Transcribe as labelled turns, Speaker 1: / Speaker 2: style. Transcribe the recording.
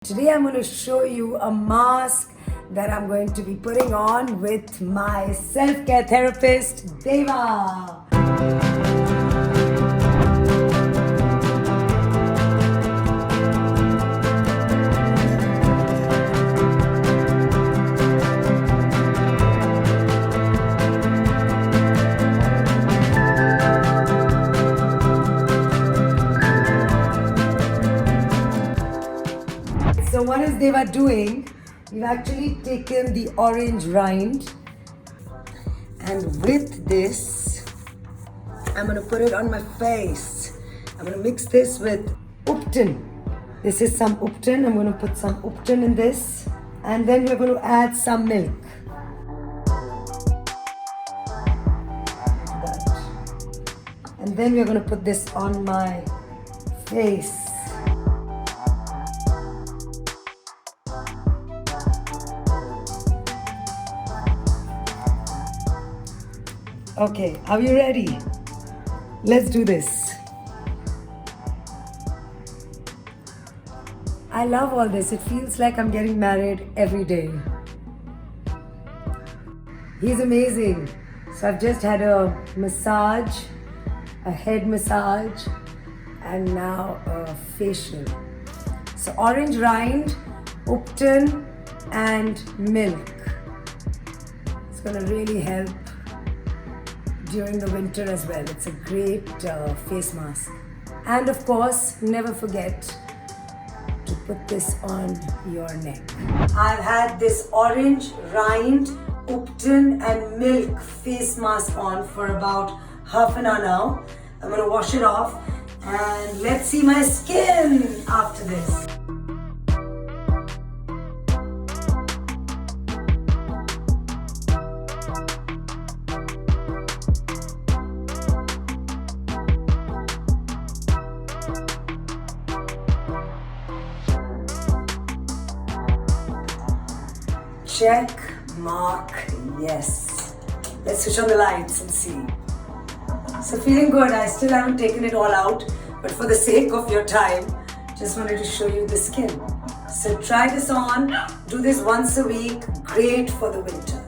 Speaker 1: Today I'm going to show you a mask that I'm going to be putting on with my self-care therapist, Deva. So what is Deva doing? We've actually taken the orange rind, and with this I'm going to put it on my face. I'm going to mix this with Upton. This is some Upton. I'm going to put some Upton in this, and then we're going to add some milk. And then we're going to put this on my face. Okay, are you ready? Let's do this. I love all this. It feels like I'm getting married every day. He's amazing. So I've just had a massage, a head massage, and now a facial. So orange rind, Upton, and milk. It's gonna really help during the winter as well. It's a great face mask. And of course, never forget to put this on your neck. I've had this orange rind, Upton and milk face mask on for about half an hour now. I'm gonna wash it off and let's see my skin after this. Check, mark, yes. Let's switch on the lights and see. So feeling good. I still haven't taken it all out, but for the sake of your time, just wanted to show you the skin. So try this on, do this once a week, great for the winter.